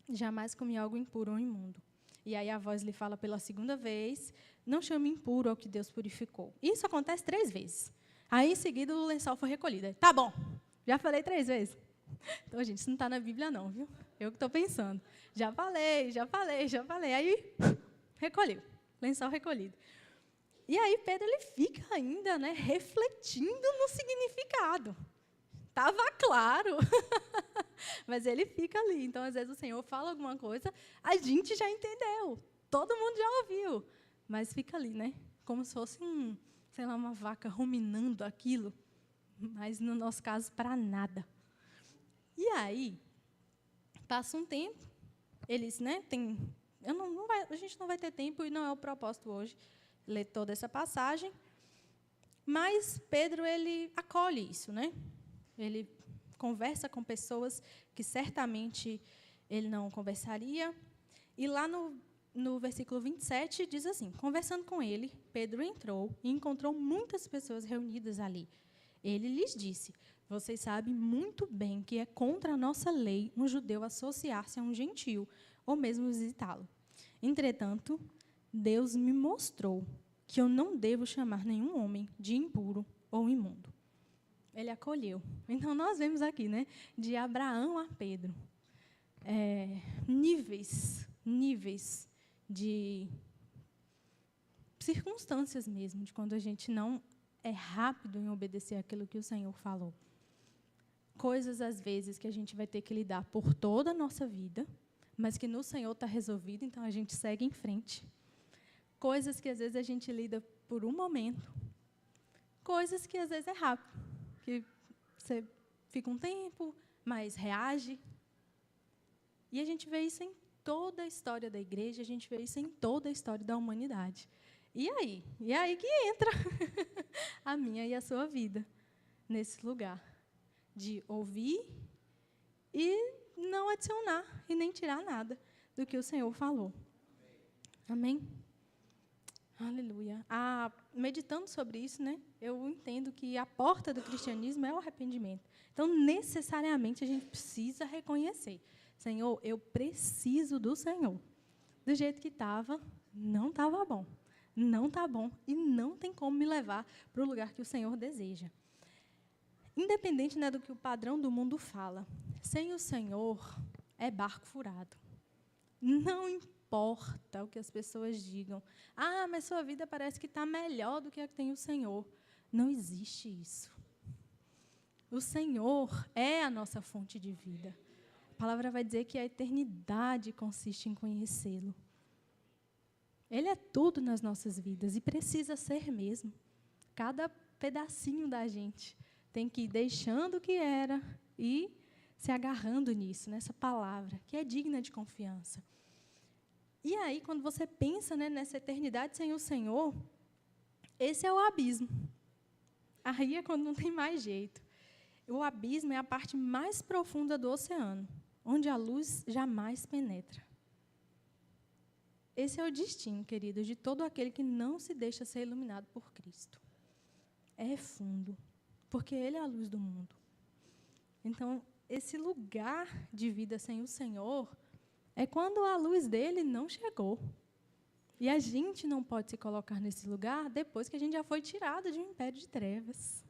Jamais comi algo impuro ou imundo. E aí a voz lhe fala pela segunda vez: não chame impuro ao que Deus purificou. Isso acontece 3 vezes. Aí, em seguida, o lençol foi recolhido. Tá bom, já falei 3 vezes. Então, gente, isso não está na Bíblia, não, viu? Eu que estou pensando. Já falei. Aí, recolheu. Lençol recolhido. E aí, Pedro ele fica ainda, né, refletindo no significado. Estava claro. Mas ele fica ali. Então, às vezes, o Senhor fala alguma coisa, a gente já entendeu. Todo mundo já ouviu. Mas fica ali, né? Como se fosse uma vaca ruminando aquilo. Mas, no nosso caso, para nada. E aí, passa um tempo, eles, né, a gente não vai ter tempo, e não é o propósito hoje, ler toda essa passagem, mas Pedro, ele acolhe isso, né? Ele conversa com pessoas que certamente ele não conversaria, e lá no versículo 27, diz assim: conversando com ele, Pedro entrou e encontrou muitas pessoas reunidas ali. Ele lhes disse: vocês sabem muito bem que é contra a nossa lei um judeu associar-se a um gentio, ou mesmo visitá-lo. Entretanto, Deus me mostrou que eu não devo chamar nenhum homem de impuro ou imundo. Ele acolheu. Então, nós vemos aqui, né, de Abraão a Pedro, níveis de circunstâncias mesmo, de quando a gente não é rápido em obedecer aquilo que o Senhor falou. Coisas, às vezes, que a gente vai ter que lidar por toda a nossa vida, mas que no Senhor está resolvido, então a gente segue em frente. Coisas que, às vezes, a gente lida por um momento. Coisas que, às vezes, é rápido, que você fica um tempo, mas reage. E a gente vê isso em toda a história da igreja, a gente vê isso em toda a história da humanidade. E aí? E aí que entra a minha e a sua vida, nesse lugar de ouvir e não adicionar e nem tirar nada do que o Senhor falou. Amém? Aleluia. Meditando sobre isso, né, eu entendo que a porta do cristianismo é o arrependimento. Então, necessariamente, a gente precisa reconhecer: Senhor, eu preciso do Senhor. Do jeito que estava, não estava bom. Não está bom e não tem como me levar para o lugar que o Senhor deseja. Independente, né, do que o padrão do mundo fala, sem o Senhor é barco furado. Não importa o que as pessoas digam. Ah, mas sua vida parece que está melhor do que a que tem o Senhor. Não existe isso. O Senhor é a nossa fonte de vida. A palavra vai dizer que a eternidade consiste em conhecê-lo. Ele é tudo nas nossas vidas e precisa ser mesmo. Cada pedacinho da gente tem que ir deixando o que era e se agarrando nisso, nessa palavra, que é digna de confiança. E aí, quando você pensa, né, nessa eternidade sem o Senhor, esse é o abismo. Aí é quando não tem mais jeito. O abismo é a parte mais profunda do oceano, onde a luz jamais penetra. Esse é o destino, queridos, de todo aquele que não se deixa ser iluminado por Cristo. É fundo, porque Ele é a luz do mundo. Então, esse lugar de vida sem o Senhor é quando a luz dele não chegou. E a gente não pode se colocar nesse lugar depois que a gente já foi tirado de um império de trevas.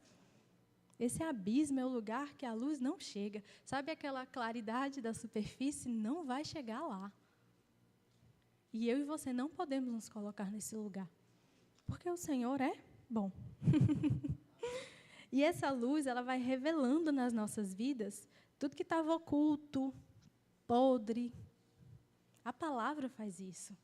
Esse abismo é o lugar que a luz não chega. Sabe aquela claridade da superfície? Não vai chegar lá. E eu e você não podemos nos colocar nesse lugar. Porque o Senhor é bom. E essa luz, ela vai revelando nas nossas vidas tudo que estava oculto, podre. A palavra faz isso.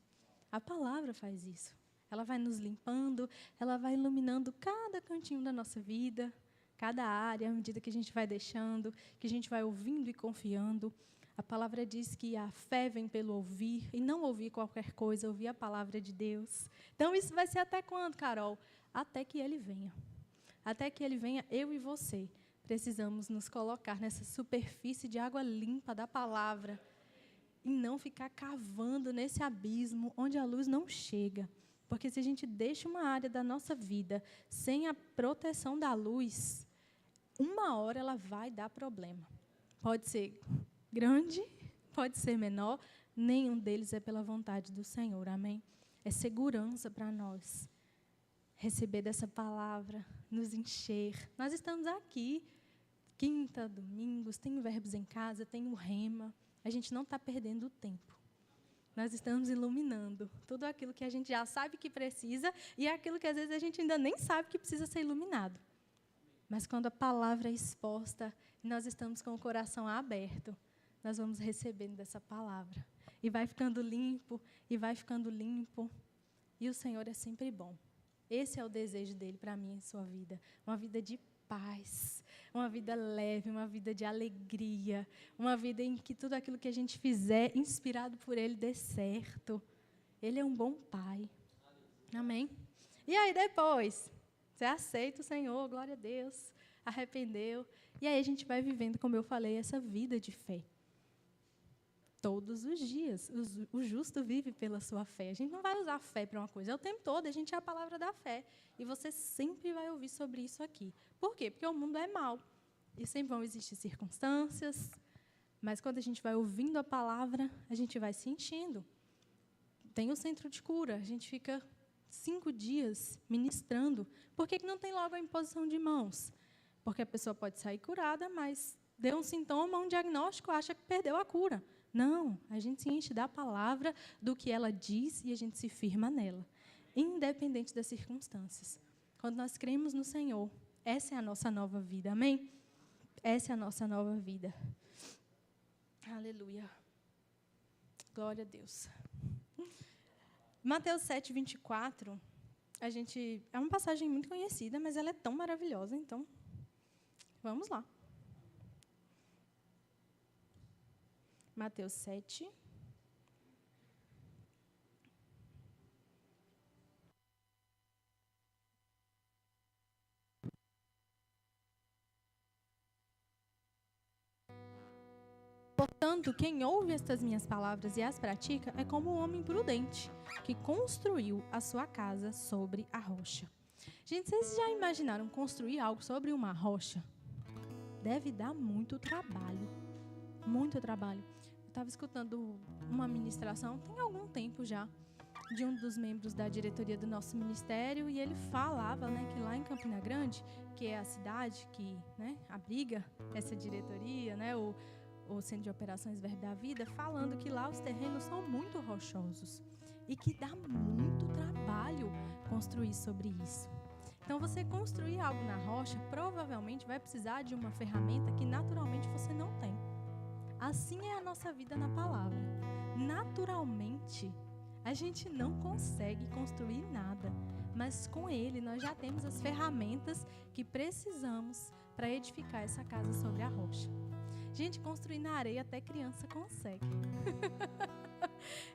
A palavra faz isso. Ela vai nos limpando, ela vai iluminando cada cantinho da nossa vida, cada área, à medida que a gente vai deixando, que a gente vai ouvindo e confiando. A palavra diz que a fé vem pelo ouvir, e não ouvir qualquer coisa, ouvir a palavra de Deus. Então, isso vai ser até quando, Carol? Até que Ele venha. Até que Ele venha, eu e você precisamos nos colocar nessa superfície de água limpa da palavra e não ficar cavando nesse abismo onde a luz não chega. Porque se a gente deixa uma área da nossa vida sem a proteção da luz, uma hora ela vai dar problema. Pode ser grande, pode ser menor, nenhum deles é pela vontade do Senhor, amém? É segurança para nós receber dessa palavra, nos encher. Nós estamos aqui, quinta, domingos, tem verbos em casa, tem o rema. A gente não está perdendo o tempo. Nós estamos iluminando tudo aquilo que a gente já sabe que precisa e aquilo que às vezes a gente ainda nem sabe que precisa ser iluminado. Mas quando a palavra é exposta e nós estamos com o coração aberto, nós vamos recebendo dessa palavra. E vai ficando limpo, e vai ficando limpo. E o Senhor é sempre bom. Esse é o desejo dele para mim em sua vida. Uma vida de paz, uma vida leve, uma vida de alegria, uma vida em que tudo aquilo que a gente fizer, inspirado por Ele, dê certo. Ele é um bom Pai. Amém? E aí depois, você aceita o Senhor, glória a Deus, arrependeu, e aí a gente vai vivendo, como eu falei, essa vida de fé. Todos os dias, o justo vive pela sua fé. A gente não vai usar a fé para uma coisa, é o tempo todo, a gente é a palavra da fé. E você sempre vai ouvir sobre isso aqui. Por quê? Porque o mundo é mau. E sempre vão existir circunstâncias, mas quando a gente vai ouvindo a palavra, a gente vai se enchendo. Tem o centro de cura, a gente fica 5 dias ministrando. Por que não tem logo a imposição de mãos? Porque a pessoa pode sair curada, mas deu um sintoma, um diagnóstico, acha que perdeu a cura. Não, a gente se enche da palavra, do que ela diz, e a gente se firma nela, independente das circunstâncias. Quando nós cremos no Senhor, essa é a nossa nova vida, amém? Essa é a nossa nova vida. Aleluia. Glória a Deus. Mateus 7, 24, é uma passagem muito conhecida, mas ela é tão maravilhosa, então, vamos lá. Mateus 7. Portanto, quem ouve estas minhas palavras e as pratica é como um homem prudente, que construiu a sua casa sobre a rocha. Gente, vocês já imaginaram construir algo sobre uma rocha? Deve dar muito trabalho. Muito trabalho. Eu estava escutando uma ministração, tem algum tempo já, de um dos membros da diretoria do nosso ministério, e ele falava, né, que lá em Campina Grande, que é a cidade que, né, abriga essa diretoria, né, o Centro de Operações Verbo da Vida, falando que lá os terrenos são muito rochosos e que dá muito trabalho construir sobre isso. Então, você construir algo na rocha, provavelmente vai precisar de uma ferramenta que naturalmente você não tem. Assim é a nossa vida na palavra. Naturalmente, a gente não consegue construir nada, mas com Ele nós já temos as ferramentas que precisamos para edificar essa casa sobre a rocha. Gente, construir na areia até criança consegue.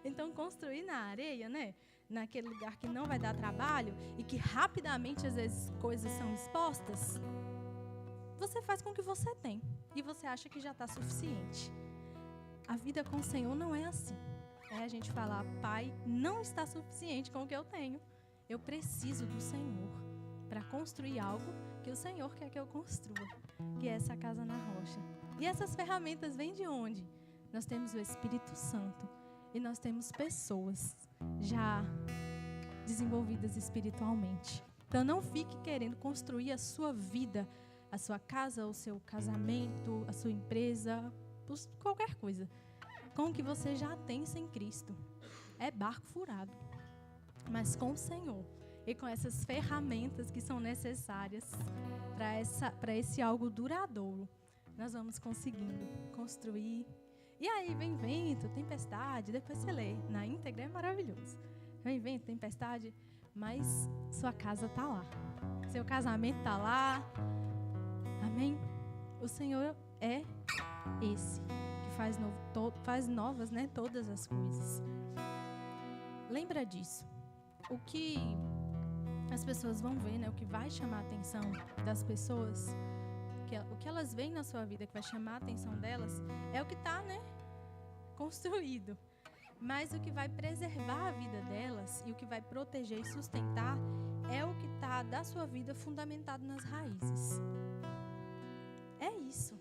Então, construir na areia, né? Naquele lugar que não vai dar trabalho e que rapidamente, às vezes, coisas são expostas, você faz com o que você tem e você acha que já está suficiente. A vida com o Senhor não é assim. É a gente falar, Pai, não está suficiente com o que eu tenho. Eu preciso do Senhor para construir algo que o Senhor quer que eu construa, que é essa casa na rocha. E essas ferramentas vêm de onde? Nós temos o Espírito Santo e nós temos pessoas já desenvolvidas espiritualmente. Então não fique querendo construir a sua vida, a sua casa, o seu casamento, a sua empresa, qualquer coisa, com o que você já tem sem Cristo. É barco furado. Mas com o Senhor e com essas ferramentas que são necessárias para esse algo duradouro, nós vamos conseguindo construir. E aí vem vento, tempestade, depois você lê. Na íntegra é maravilhoso. Vem vento, tempestade, mas sua casa está lá. Seu casamento está lá. Amém? O Senhor é esse que faz novas, né, todas as coisas. Lembra disso. O que as pessoas vão ver, né, o que vai chamar a atenção das pessoas, o que elas veem na sua vida que vai chamar a atenção delas, é o que está, né, construído. Mas o que vai preservar a vida delas e o que vai proteger e sustentar é o que está da sua vida fundamentado nas raízes. É isso.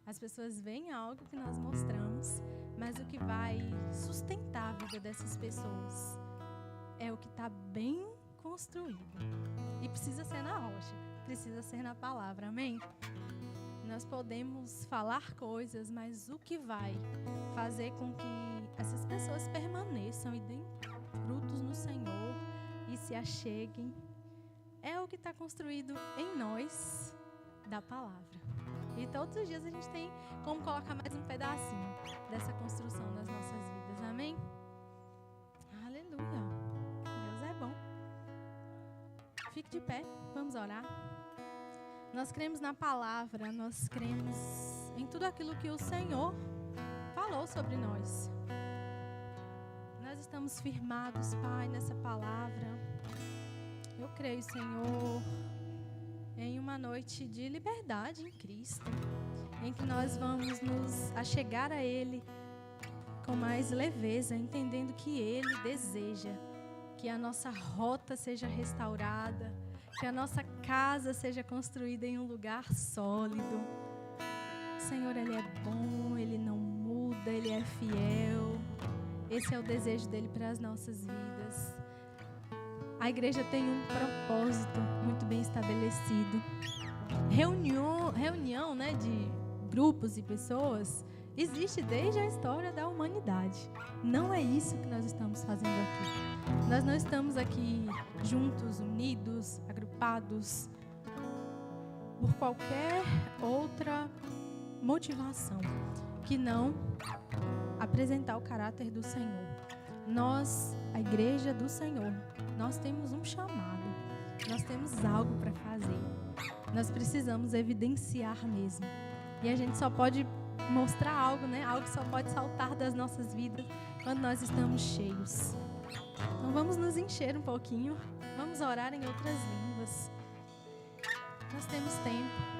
As pessoas veem algo que nós mostramos, mas o que vai sustentar a vida dessas pessoas é o que está bem construído. E precisa ser na rocha, precisa ser na palavra, amém? Nós podemos falar coisas, mas o que vai fazer com que essas pessoas permaneçam e deem frutos no Senhor e se acheguem é o que está construído em nós da palavra. E todos os dias a gente tem como colocar mais um pedacinho dessa construção nas nossas vidas, amém? Aleluia! Deus é bom. Fique de pé, vamos orar. Nós cremos na palavra, nós cremos em tudo aquilo que o Senhor falou sobre nós. Nós estamos firmados, Pai, nessa palavra. Eu creio, Senhor, em uma noite de liberdade em Cristo, em que nós vamos nos achegar a Ele com mais leveza, entendendo que Ele deseja que a nossa rota seja restaurada, que a nossa casa seja construída em um lugar sólido. Senhor, Ele é bom, Ele não muda, Ele é fiel. Esse é o desejo dEle para as nossas vidas. A igreja tem um propósito muito bem estabelecido. Reunião, né, de grupos e pessoas existe desde a história da humanidade. Não é isso que nós estamos fazendo aqui. Nós não estamos aqui juntos, unidos, agrupados por qualquer outra motivação que não apresentar o caráter do Senhor. Nós, a igreja do Senhor, nós temos um chamado, nós temos algo para fazer. Nós precisamos evidenciar mesmo. E a gente só pode mostrar algo, né? Algo que só pode saltar das nossas vidas quando nós estamos cheios. Então vamos nos encher um pouquinho, vamos orar em outras línguas. Nós temos tempo.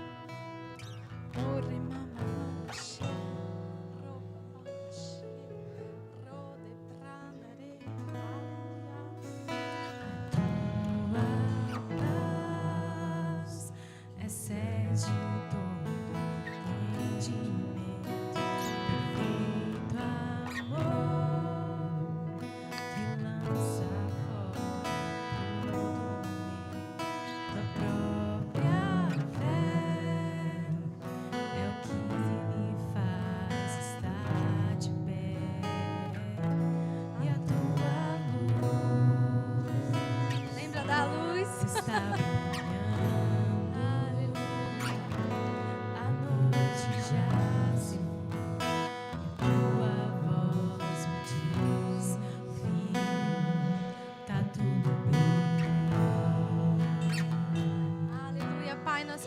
É o que me faz.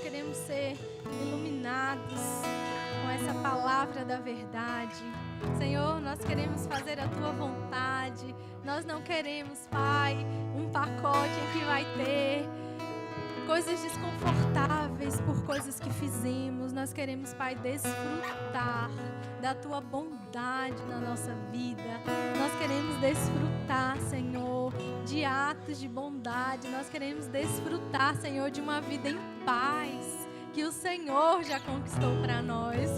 queremos ser iluminados com essa palavra da verdade. Senhor, nós queremos fazer a Tua vontade. Nós não queremos, Pai, um pacote em que vai ter coisas desconfortáveis por coisas que fizemos. Nós queremos, Pai, desfrutar da Tua bondade na nossa vida. Nós queremos desfrutar, Senhor, de atos de bondade. Nós queremos desfrutar, Senhor, de uma vida em paz que o Senhor já conquistou para nós.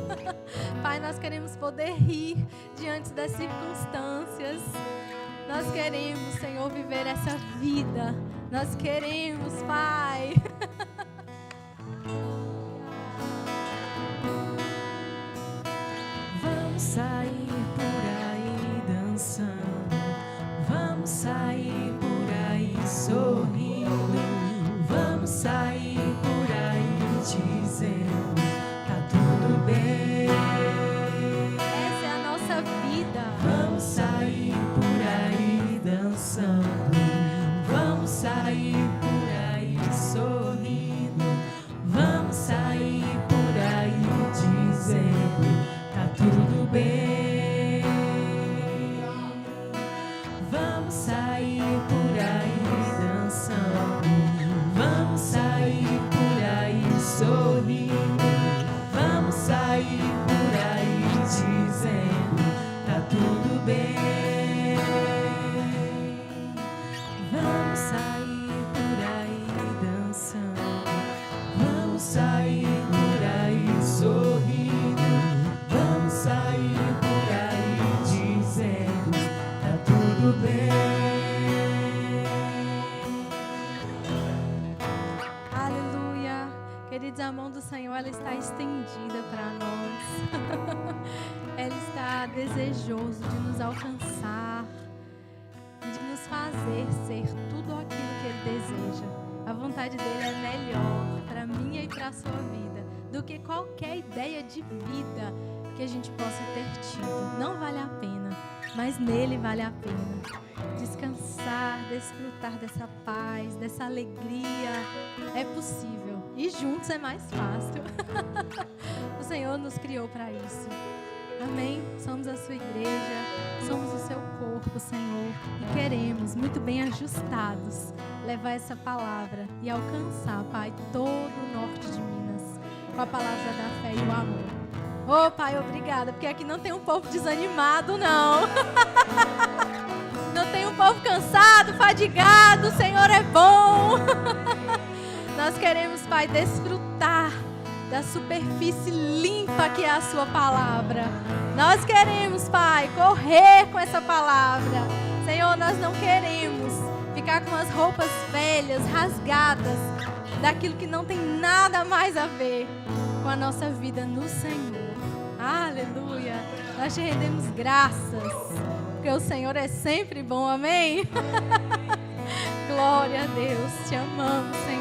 Pai, nós queremos poder rir diante das circunstâncias. Nós queremos, Senhor, viver essa vida. Nós queremos, Pai. Vamos sair por aí dançando. Vamos sair por aí sorrindo. Vamos sair por aí dizendo: tá tudo bem. Essa é a nossa vida. Vamos sair por aí dançando. Vamos sair por aí sorrindo. Vamos sair por aí dizendo: tá tudo bem. Vamos sair por aí dançando. Vamos sair por aí sorrindo. Vamos sair por aí dizendo: tá tudo bem. Vamos sair por aí dançando. Vamos sair por aí sorrindo. Vamos sair por aí dizendo: tá tudo bem. Aleluia. Queridos, a mão do Senhor, ela está estendida para nós. Ele está desejoso de nos alcançar, de nos fazer ser tudo aquilo que Ele deseja. A vontade dEle é melhor para a minha e para a sua vida do que qualquer ideia de vida que a gente possa ter tido. Não vale a pena, mas nele vale a pena. Descansar, desfrutar dessa paz, dessa alegria, é possível. E juntos é mais fácil. O Senhor nos criou para isso. Amém? Somos a sua igreja, somos o seu corpo, Senhor. E queremos, muito bem ajustados, levar essa palavra e alcançar, Pai, todo o norte de Minas, com a palavra da fé e o amor. Ô, Pai, obrigada, porque aqui não tem um povo desanimado, não. Não tem um povo cansado, fadigado. O Senhor é bom. Nós queremos, Pai, desfrutar da superfície limpa que é a sua palavra. Nós queremos, Pai, correr com essa palavra. Senhor, nós não queremos ficar com as roupas velhas, rasgadas, daquilo que não tem nada mais a ver com a nossa vida no Senhor. Aleluia. Nós te rendemos graças, porque o Senhor é sempre bom, amém? Glória a Deus, te amamos, Senhor.